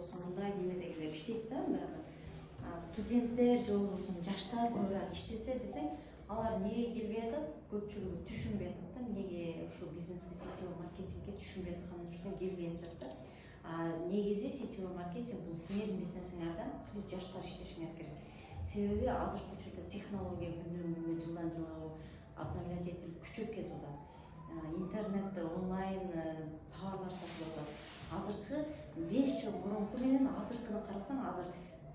болбосо мындай немедегилер иштейт да, баягы студенттер же болбосо жаштар көбүрөөк иштесе десең, алар эмнеге келбей атат, көпчүлүгү түшүнбөй атат да, эмнеге ушул бизнеске, сетевой маркетингге түшүнбөй аткан үчүн келбей атышат да. Негизи сетевой маркетинг бул силердин бизнесиңерде, силер жаштар иштешиңер керек. Себеби азыркы учурда технология күнүнөн күнгө жылдан жылга обновлять этилип күчөп кетип атат. Интернетте онлайн товарлар сатылып атат. Азыркы 5 жыл мурунку менен азыркыны карасаң, азыр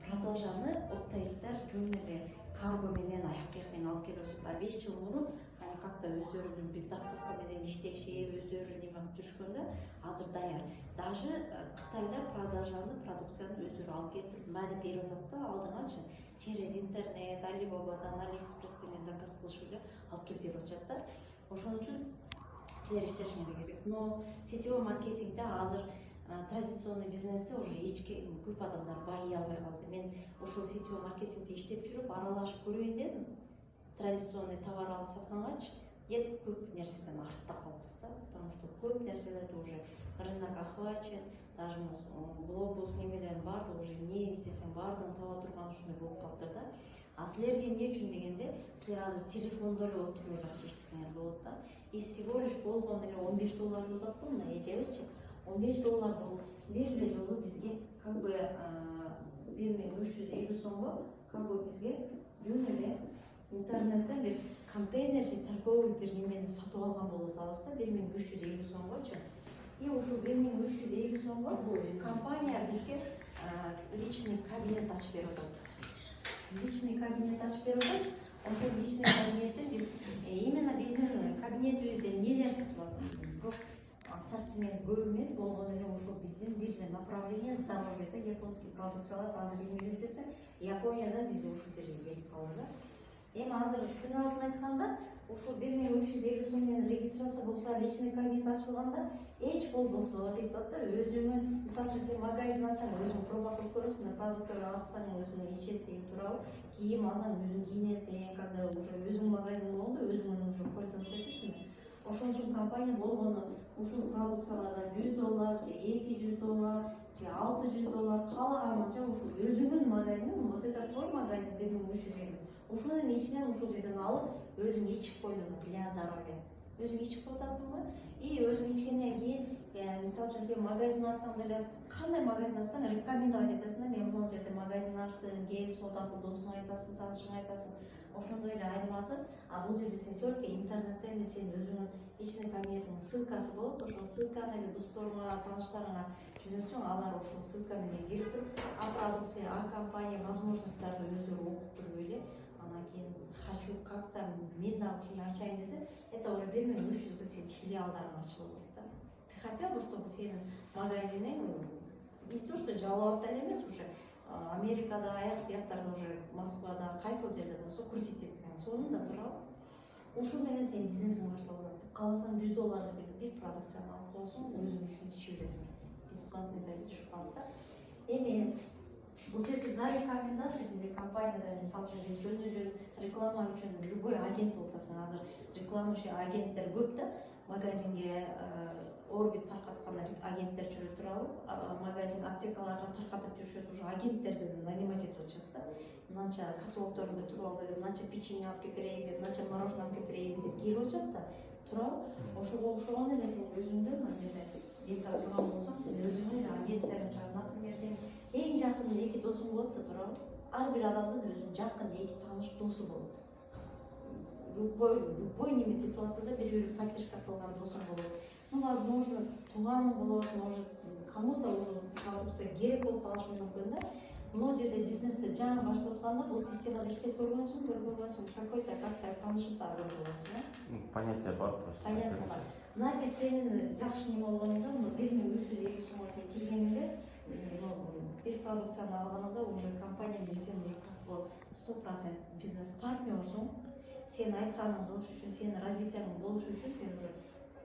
продажаны оптовиктер жөн эле карго менен аяк бияк менен алып келип атышат. 5 жыл мурун аны как-то өздөрүнүн бир доставка менен иштешип, өздөрү неме кылып жүрүшкөндө, азыр даяр. Даже Кытайлар продукцияны өздөрү алып келип туруп мына берип атат да, алдыңачы через интернет, Alibaba'дан, AliExpress'тен заказ кылышып эле алып келип берип атышат да. Ошон үчүн силер иштешиңер керек. Но сетевой маркетингде азыр традиционный бизнесте уже эч ким көп адамдар байый албай калды. Мен ошол сетевой маркетингде иштеп жүрүп аралашып көрөйүн дедим. Традиционный товар алып саткангач, көп нерседен артта калабыз да, потому что көп нерселерди уже рынок охвачен, даже глобус немелерин баардыгы уже не издесең баардыгын таба турган ушундай болуп калыптыр да. А силерге эмне үчүн дегенде, силер азыр телефондо эле отуруп жакшы иштесеңер болот да. И всего лишь болгондо эле $15 деп атат го мына эжебизчи. $15 бир эле жолу бизге как бы 1350 сомго как бы бизге жөн эле интернеттен бир контейнер же торговый бир немени сатып алган болуп атабыз да, 1350 сомгочу. И ушул 1350 сомго компания бизге личный кабинет ачып берип атат. Личный кабинет ачып берип атат. Ошол личный кабинетте биз именно биздин кабинетибизде нелер сатылат? Ассортимент көп эмес, болгону эле ошол биздин бир эле направление здоровье да, японский продукциялар азыр эмне издесең, Япониядан бизге ушул жерге келип калды да. Эми азыр ценасын айтканда, ушул 1350 сом менен регистрация болсо, личный кабинет ачылганда, эч болбосо деп атат да, өзүңүн, мисалы үчүн сен магазин ачсаң, өзүң проба кылып көрөсүң да, продукттарды алсаң, өзүң ичесиң, туурабы? Кийим алсаң, өзүң кийинесиң, когда уже өзүң магазин болгондо, өзүң уже пользоваться этесиң. Ошон үчүн компания болгону ушул продукциялардан $100 же $200 же $600 каалаганыңча ушул өзүңүн магазиниң, вот это твой магазин 1350. Ушунун ичинен ушул жерден алып, өзүң ичип койдуң для здоровья. Өзүң ичип коятсың и өзүң ичкенден кийин, мисалы үчүн сен магазин ачсаң деле, кандай магазин ачсаң, рекомендовать этесиң да, мен бул жерде магазин ачтым, кел соода кыл, досуңа айтасың, таанышыңа айтасың. Ошондой эле айырмасы, а бул жерде сен только интернеттен эле сен өзүңүн личный кабинетиңин ссылкасы болот, ошол ссылканы эле досторуңа, тааныштарыңа жөнөтсөң, алар ошол ссылка менен кирип туруп, продукция, компания возможностьтарды өздөрү окуп туруп эле, анан кийин хочу как-то мен дагы ушуну ачайын десе, это уже 1300 сен филиалдарың ачылып кетет да. Ты хотел бы, чтобы сенин магазиниң не то что жалап деле эмес, уже Америкада, аяк бияктарда уже Москвада, кайсыл жерде болсо крутить эткен, сонун да туурабы? Ушул менен сен бизнесиң баштап атат. Кааласаң $100 берип бир продукцияны алып коесуң, өзүң үчүн ичип бересиң. Бесплатный да түшүп калат да. Эми бул жерде за рекомендация бизде компанияда, мисалы үчүн биз жөн реклама үчүн любой агент болуп атасың. Азыр рекламашы агенттер көп да, магазинге орбит таркаткан агенттер жүрүп турабы, магазин аптекаларга таркатып жүрүшөт, уже агенттерди нанимать этип атышат да. Мынанча каталогдорунда туруп алып берем, мынанча печенье алып келип берейинби, мынанча мороженое алып келип берейинби деп кирип атышат да. Туурабы? Ошого окшогон эле сен өзүңдүн мына жерде бекар турган болсоң, сен өзүңдүн агенттериң чыгып, например, сен эң жакын 2 досуң болот да, туурабы? Ар бир адамдын өзүнүн жакын 2 тааныш досу болот. Любой неме ситуацияда бири-бири поддержка кылган досуң болот. Ну, возможно, тууганың болот, может, кому-то уже продукция керек болуп калышы мүмкүн да. Но жерде бизнести жаңы баштап атканда бул системада иштеп көргөнсүң, какой-то как-то таанышып да болосуң. Понятие бар просто. Понятно бар. Значит, сенин жакшы неме болгонуңда, 1350 сомго сен киргениңде, бир продукцияны алганыңда уже компания менен сен уже как бы 100% бизнес партнерсуң. Сен айтканың болуш үчүн, сенин развитияң болуш үчүн сен уже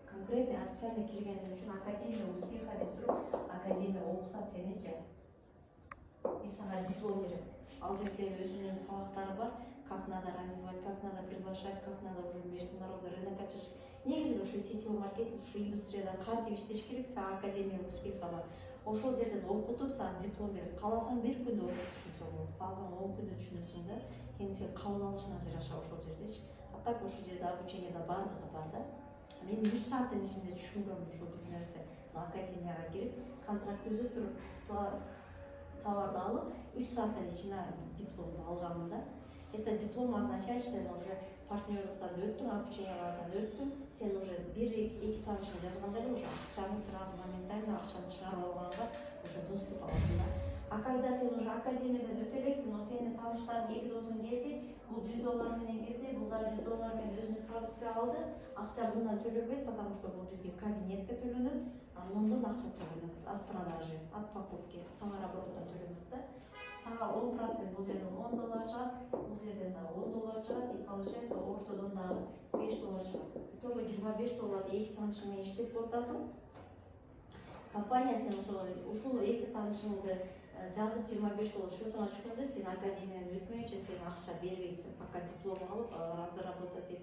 конкретный официально киргениң үчүн Академия успеха деп туруп, академия окутат сеничи. И сага диплом берет. Ал жерде өзүнүн сабактары бар, как надо развивать, как надо приглашать, как надо уже международный рынок ачыш. Негизи ушу сетевой маркетинг, ушу индустрияда кантип иштеш керек, сага Академия успеха бар. ошол жерден окутуп сага диплом берет. Кааласаң бир күндө окуп түшүнсөң болот, кааласаң 10 күндө түшүнөсүң да. Эми сен кабыл алышыңа жараша ошол жердечи. А так ошол жерде обучениеда баардыгы бар да. Мен 3 сааттын ичинде түшүнгөм ушул бизнести. Академияга кирип, контракт түзүп туруп, товарды алып, 3 сааттын ичинде дипломду алганмын да. Это диплом означает, что сен уже партнерлуктан өттүң, обучениялардан өттүң, сен уже 1-2 таанышыңды жазганда эле уже акчаны сразу моментально акчаны чыгарып алганга уже доступ аласың да. А когда сен уже академиядан өтө элексиң, но сенин тааныштарың 2 досуң келди, бул $100 менен келди, бул да $100 менен өзүнүн продукция алды, акча мындан төлөнбөйт, потому что бул бизге кабинетке төлөнөт, мындан акча төлөнөт, от продажи, от покупки, товар обороттон төлөнөт да. Сага 10% бул жерден $10 чыгат, бул жерден да $10 чыгат, и получается ортодон дагы $5 чыгат. Итого $25 эки таанышың менен иштеп отасың. Компания сен ушул эки таанышыңды жазып $25 счетуңа түшкөндө сен академияны өтмөйүнчө сен акча бербейт, сен пока диплом алып разработать этип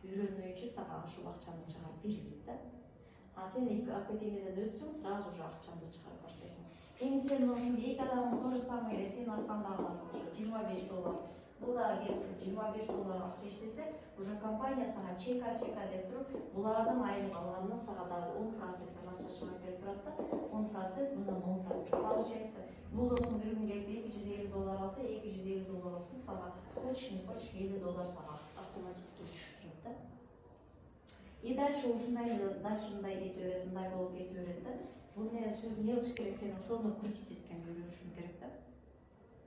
үйрөнмөйүнчө сага ушул акчаны чыгарып бербейт да. А сен академиядан өтсөң, сразу же акчаңды чыгарып баштайсың. Эми сен ушул эки адамдын то же самое эле сен аркандагы ошо $25. Бул дагы келип $25 акча иштесе, уже компания сага чека деп туруп, булардын айлык алганынан сага дагы 10% акча чыгарып берип турат да. 10% мындан 10%. Получается, бул досуң бир күн келип $250 алса, $250 алса, сага хочешь не хочешь $50 сага автоматически түшүп турат да. И дальше ушундай кете берет, мындай болуп кете берет да. Бул не сөз не кылыш керек, сен ошону крутить эткенди үйрөнүшүң керек да.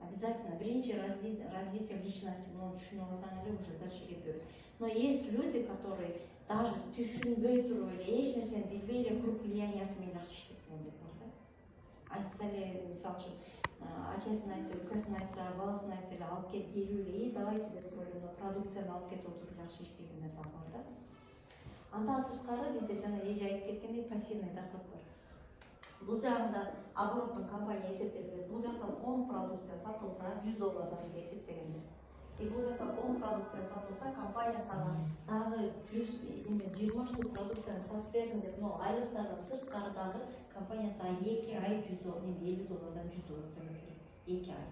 Обязательно биринчи развитие личности, но түшүнүп алсаң эле уже дальше кете берет. Но есть люди, которые даже түшүнбөй туруп эле, эч нерсени билбей эле круг влияниясы менен жакшы иштеп келгендер бар да. Айтса эле, мисалы үчүн, акесин айтса, укасын айтса, баласын айтса эле алып келип эле, давайте деп туруп эле продукцияны алып кетип отуруп жакшы иштегендер да бар да. Андан сырткары бизде жана эже айтып кеткендей пассивный доход бар. Бул жагында обороттун компания эсептеп берет. Бул жактан 10 продукция сатылса $100 деп эсептегенде. И бул жактан 10 продукция сатылса, компания сага дагы 20 штук продукцияны сатып бердим деп, но айлыктардан сырткары дагы компания сага 2 ай $50 $100 төлөп берет. 2 ай.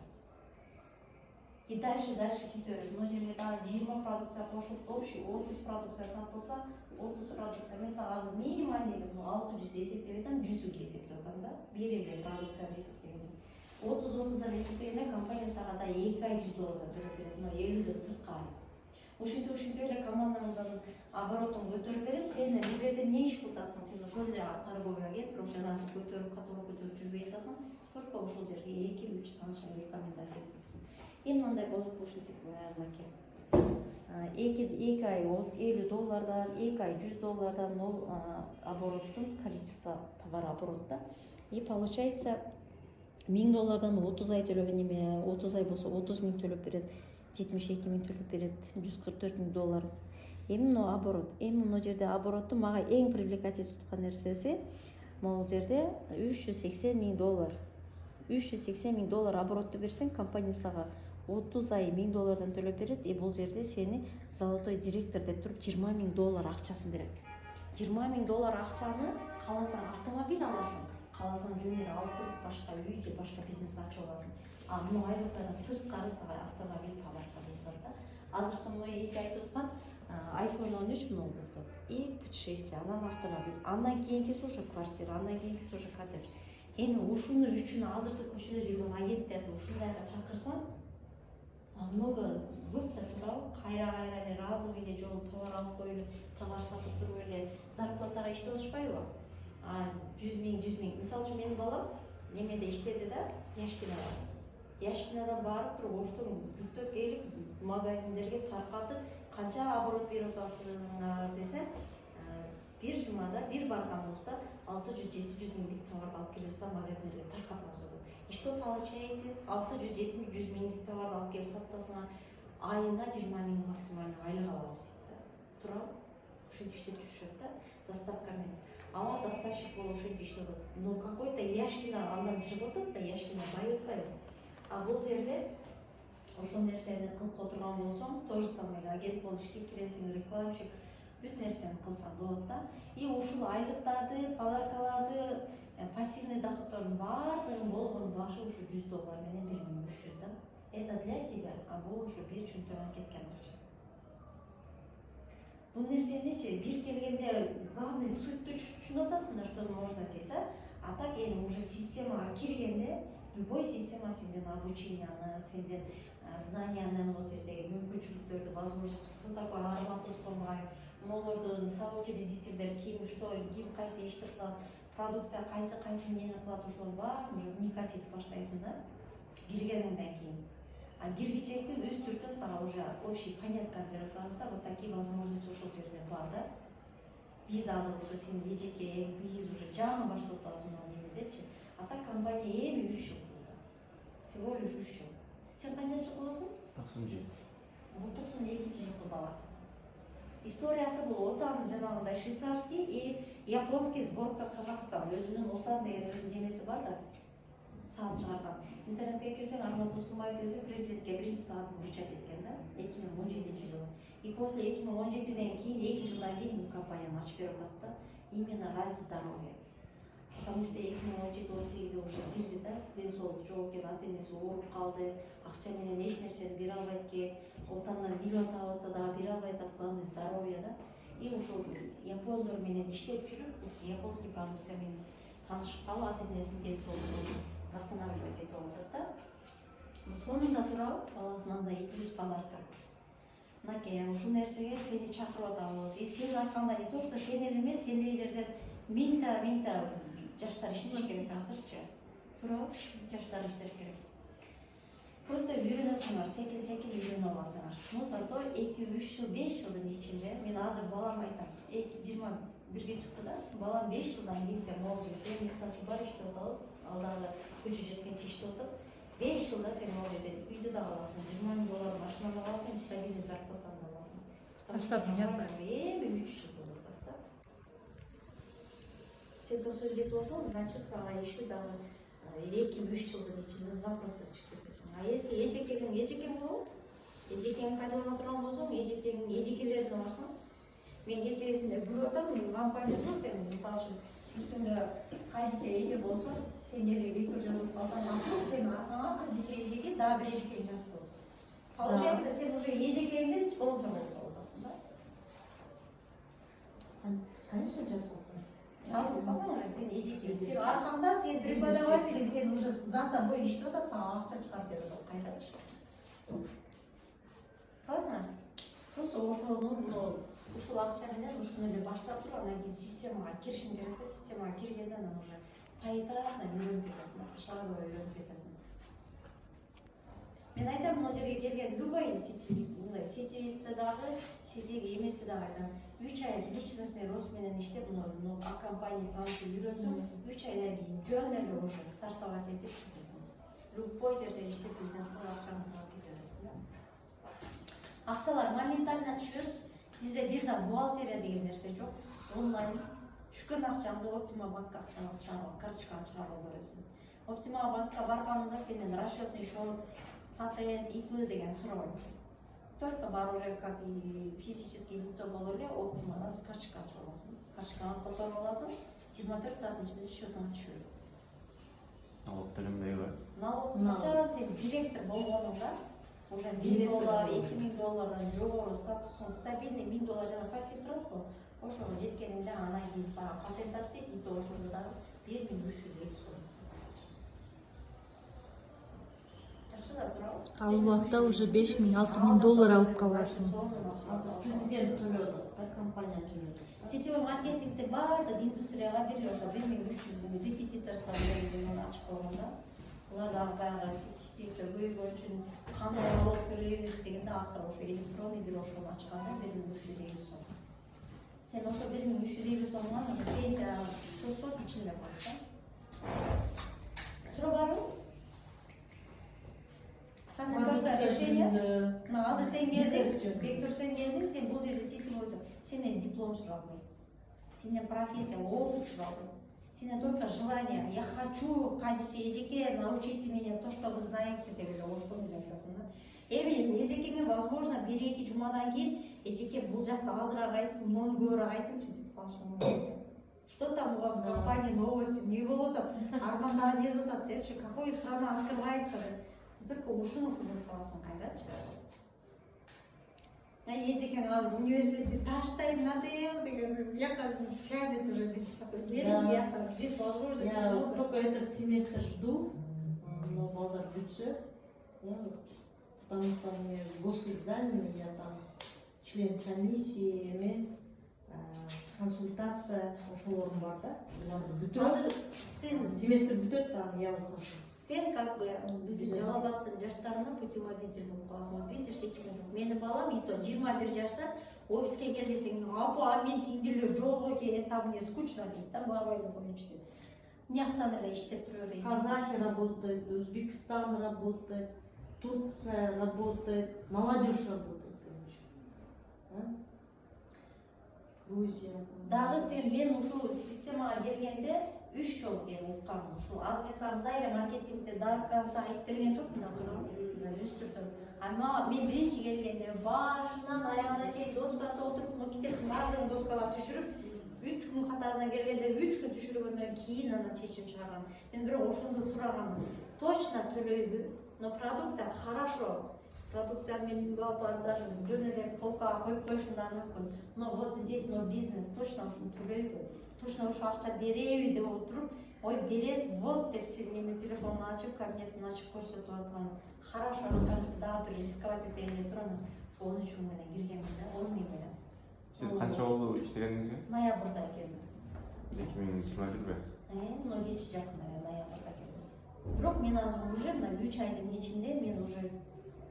И дальше кете берет. Мына жерге дагы 20 продукция кошуп, общий 30 продукция сатылса, 30 продукция мен сага азыр минимальный 600 эсептеп айтам, 100 эсептеп атам да. Бир эле продукцияны эсептегенде. 30-дан эсептегенде компания сага да 2 ай $100 төлөп берет, но 50 сырткары. Ушинтип эле командаңдын оборотун көтөрүп берет. Сен бул жерде не иш кылып атасың? Сен ошол эле торговияга кет, бирок жанагы көтөрүп жүрбөй атасың. Только ошол жерге 2-3 таанышыңды рекомендация этесиң. Эми мындай болуп ушинтип аязмаке. 2 ай $50, 2 ай $100 ол обороттун количество товар оборотта. И получается $1000 30 ай төлөгөн эме 30 ай болсо 30 000 төлөп берет, 72 000 төлөп берет, $144 000. Эми мына оборот. Эми мына жерде оборотту мага эң привлекательный туткан нерсеси могул жерде $380 000 оборотду берсең, компания сага 30 ай $1000 төлөп берет. И бул жерде сени золотой директор деп туруп $20 000 акчасын берет. $20 000 акчаны кааласаң автомобиль аласың, кааласаң жөн эле алып туруп башка үй же башка бизнес ачып аласың. А мына айлыктардан сырткары сага автомобиль подарка берет да. Азыркы мына эч айтып аткан iPhone 13 мына болду. И путешествие, анан автомобиль, андан кийинкиси уже квартира, андан кийинкиси уже коттедж. Эми ушуну үчүн азыркы көчөдө жүргөн агенттерди ушундайга чакырсаң, много көп да туурабы, кайра эле разовый эле жолу товар алып коюп эле, товар сатып туруп эле зарплатага иштеп атышпайбы? 100 000. Мисалы үчүн менин балам немеде иштеди да, Яшкинадан барып туруп оштон жүктөп келип магазиндерге таркатып, канча оборот берип атасыңар десем, бир жумада бир барганыбызда 600-700 миңдик товарды алып келебиз да магазиндерге таркатабыз. И что получаете? 600-700 миңдик товарды алып келип сатасыңар, айына 20 000 максимально айлык алабыз дейт. Турабы? Ушинтип иштеп жүрүшөт да, доставка менен. Ала доставщик болуп ушинтип иштеп атат. Но какой-то Яшкина андан чыгып атат да, Яшкина бай атпайбы? А бул жерде ошол нерсени кылып отурган болсоң, то же самое агент болуп ишке киресиң, рекламщик, бүт нерсени кылсаң болот да. И ушул айлыктарды, подаркаларды Пассивный доходтордун баардыгын болгон башы ушу $100 менен 1300 да. Это для себя, а бул ушу бир чөнтөгөн кеткен акча. Бул нерсеничи бир келгенде главный сутьту түшүнүп атасың да, что можно здесь, а так эми уже системага киргенде любой система сенден обученияны, сенден знанияны, бул жердеги мүмкүнчүлүктөрдү, возможность, кто такой Арман Тосконбаев, могулордун соучредителдер ким, что, ким кайсы ишти кылат, продукция кайсы нени кылат, ошол баарын уже вникать этип баштайсың да, киргениңден кийин. А киргичектин өз түртүн сага уже общий понятка берип атабыз да, вот такие возможности ошол жерде бар да. Биз азыр ушу сен эжекең, биз уже жаңы баштап атабыз мына немедечи. А так компания эми 3 жыл болду. Всего лишь 3 жыл. Сен канчанчы болосуң? 97. Бул 92-нчи жылкы бала. Историясы бул отан жанагындай швейцарский и японский сборка Казахстан. Өзүнүн отан деген өзүнүн немеси бар да. Саат чыгарган. Интернетке кирсең Арман Тосконбаев десең президентке биринчи саатын вручать эткен да, 2017 жылы. И после 2017-ден кийин 2 жылдан кийин бул компанияны ачып берип атат да, именно ради здоровья. Потому что 2017-18 уже билди да, ден соолук жок экен, ата-энеси ооруп калды, акча менен эч нерсени бере албайт экен, отандан миллион таап атса дагы бере албайт, главное здоровье да. И ушул япондор менен иштеп жүрүп, ушу японский продукция менен таанышып калып, ата-энесинин ден соолугун восстанавливать этип атат да. Сонунда туруп баласынан да 200 подарка. Мынакей ушул нерсеге сени чакырып атабыз. Сенин аркаңда не то, что сен эле эмес, сендейлерден миңта жаштар иштеш керек азырчы. Туруп жаштар иштеш керек. Просто үйрөнөсүңөр, секин үйрөнүп аласыңар. Но зато 2-3 жыл, 5 жылдын ичинде мен азыр балам айтам, 21-ге чыкты да, балам 5 жылдан кийин сен могул жерде местасы бар иштеп атабыз, алдагы күчү жеткенче иштеп атып, 5 жылда сен могул жерде үйдү да аласың, $20 машина да аласың, стабильный зарплатаны да аласың. Эми 3 жыл болуп атат да. Сен 97 болсоң, значит сага еще дагы 2-3 жылдын ичинде запросто чыгып кетесиң. А если эжекең болуп, эжекең пайдалана турган болсоң, эжекеңдин эжекелерине барсаң, мен кечегесинде көрүп атам, компаниясы сен мисалы үчүн үстүңдө кайдыча эже болсо, сен жерге 2 жыл калсаң, сен аркаңа кайдыча эжеке дагы бир эжекең жазып коет. Получается, сен уже эжекеңдин спонсор болуп атасың да. Конечно, жазылсың. Жазылып калсаң уже сен эжекең. Сен аркаңда сен преподаватель, сен уже за тобой иштеп атасың, сага акча чыгарып берип атат кайдачы. Классно? Просто ушул акча менен ушуну эле баштап туруп, анан кийин системага киришиң керек да, системага киргенде анан уже поэтапно үйрөнүп кетесиң, шагово үйрөнүп кетесиң. Мен айтам, мына жерге келген любой сетевикте дагы, сетевик эмеси дагы айтам, 3 ай личностный рост менен иштеп, а компания таанышып үйрөнсөң, 3 айдан кийин жөн эле уже стартовать этип кетесиң. Любой жерде иштеп бизнес кылып акчаны таап кете бересиң да. Акчалар моментально түшөт. Бизде бирден бухгалтерия деген нерсе жок. Онлайн түшкөн акчаңды Optima банкка карточкага чыгарып бересиң. Optima банкка барганыңда сенен расчетный счет, патент, ИП деген сурайт. Только барып эле как физический лицо болуп эле Optimадан карточка ачып аласың. Карточканы которуп аласың, 24 сааттын ичинде счетуңа түшөт. Налог төлөнбөйбү? Налог чыгарат, сен директор болгонуңда уже $1000, $2000 жогору статусун стабильный $1000 жана пассив турат го. Ошого жеткениңде анан кийин сага патент ачтыйт, и то ошондо дагы 1350 сом. Жакшы да турабы? Ал убакта уже $5000-$6000 алып каласың. Президент төлөдү, компания төлөдү. Сетевой маркетингде баардык индустрияга бир ошо 1300 репетиторство менен ачып койгон да. Булар дагы баягы сетевикте көйгөн үчүн кандай налог төлөйбүз дегенде акыры ошо электронный бир ошону ачканда 1350 сом. Сен ошо 1350 сомдон пенсия соцкод ичинде коет да. Суроо барбы? Сандын только решение. Азыр сен келдиң, Бектур сен келдиң, сен бул жерде сетевойдо. Сенден диплом сурабы. Сенден профессия, опыт сурабы. Сенен только желание, я хочу, эжеке, научите меня то, что вы знаете, деп эле ошкону деп атасың да. Эми эжекеңе возможно 1-2 жумадан кийин эжеке бул жакта азыраак айтып, муну көбүрөөк айтыңчы деп калышы мүмкүн. что там у вас в Да. компании новости, не болот армандагы не жатат депчи, какой страна открывается деп. Только ушуну кызыгып каласың кайрачы. Эжекең азыр университетти таштайм надоел деген бияка тянет уже без такой келин Да. бияка здесь возможность Я много. только этот семестр жду, но балдар бүтсө, потому что мне госэкзамены, я там член комиссии, эме консультация ошолорум бар да. Буларды Азыр бүтөт, семестр бүтөт, анан я окуйм. сен как бы биздин Жалал Абадтын жаштарына путеводитель болуп каласың. Вот видишь, эч ким жок. Менин балам и то 21 жашта офиске кел десең, апа мен тиңдилер жок экен, там мне скучно дейт да, баабайлык боюнча деп. Мияктан эле иштеп жүрөр. Казахи работает, Узбекистан работает, Турция работает, молодежь работает. Грузия. Дагы сен мен ушул системага келгенде 3 жолу келип уккам. Ушул аз мисалы мындай эле маркетингде даканса айтып берген жокмун да турган. Жүз түрдөн. Ама мен биринчи келгенде башынан аягына чейин доскада отуруп, мына китептин баардыгын доскага түшүрүп, 3 күн катарына келгенде 3 күн түшүргөндөн кийин анан чечим чыгарган. Мен бирок ошондо сураганмын. Точно төлөйбү, но продукция хорошо. Продукция мен үйгө алып барып даже жөн эле полкага коюп коюшум да мүмкүн. Но вот здесь но бизнес точно ушуну төлөйбү, точно ушу акча береби деп отуруп, ой берет, вот деп неме телефонун ачып, кабинетин ачып көрсөтүп аткан. Хорошо, дагы бир рисковать этейин деп турам. Ошо 13 мың менен киргенмин да, 10 миң менен. Сиз канча болду иштегениңизге? Ноябрда келдим. 2021 Но кечи жакын ноябрда келдим. Бирок мен азыр уже мына 3 айдын ичинде мен уже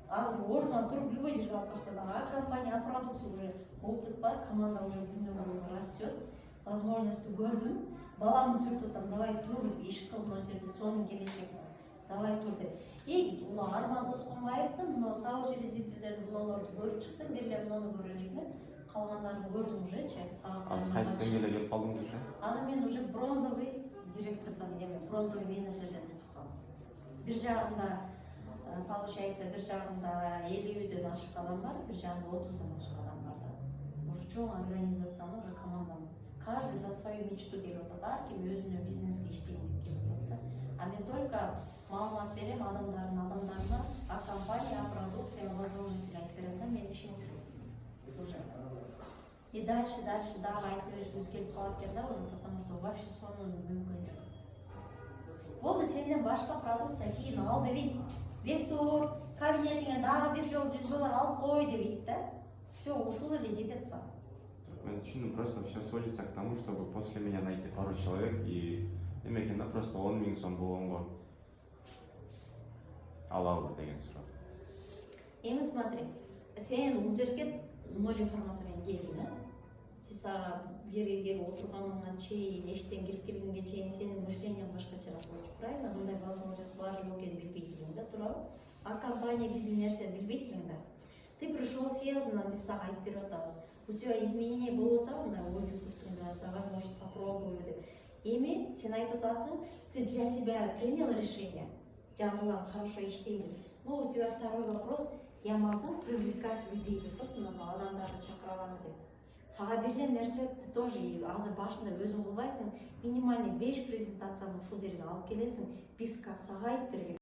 азыр ордунан туруп любой жерге алып барса да, а компания, а продукция уже опыт бар, команда уже күнөн-күнү растет. Возможности көрдүм. Баламды түртүп атам, давай тур, иш кыл мына жерде, сонун келечек. Давай тур деп. И мына Арман Тосконбаевдин мына сабак реквизиттелерин булаларды көрүп чыктым, бир эле мунуну көрө элекмин. Калгандарын көрдүм уже, сабак. Азыр кайсы деңгээлге келип калдыңыз уже? Азыр мен уже бронзовый директордон эме, бронзовый менеджерден өтүп калдым. Бир жагында получается, бир жагында 50-дөн ашык адам бар, бир жагында 30-дан ашык адам бар да. Уже чоң организациянын уже командамын. Каждый за свою мечту деп атат, ар ким өзүнүн бизнеске иштейм деп келип атат. А мен только маалымат берем адамдарына, а компания, а продукция, возможности айтып берем да, менин ишим уже. И дальше дагы айтып бергибиз келип калат экен да уже, потому что вообще сонун мүмкүн жок. Болду, сенден башка продукция кийин ал дебейт. Вектор, кабинетиңе дагы бир жол $100 алып кой дебейт да. Все, ушул эле жетет сага. Я түсіндім, просто все сводится к тому, чтобы после меня найти пару человек и демекин да просто 10 000 сом болгонго алабы деген суроо. Эми смотри, сен бул жерге ноль информация менен келдиң, Сен сага жерге келип отурганыңа чейин, эштен кирип келгенге чейин сенин мышлениең башкачараак болчу, правильно? Мындай возможность бар жок экенин билбейт элең да, туурабы? А компания биздин нерсе билбейт элең да. Ты пришел, сел, биз сага айтып берип атабыз. У тебя изменения болуп атабы, мына ой жүгүртүңдө, давай, может, попробую деп. Эми сен айтып атасың, ты для себя принял решение, жазылам, хорошо иштейм деп. Ну, у тебя второй вопрос, я могу привлекать людей деп, просто адамдарды чакыра алам деп. Сага берилген нерсе ты тоже азыр башында өзүң кылбайсың, минимальный 5 презентацияны ушул жерге алып келесиң, биз как сага айтып берген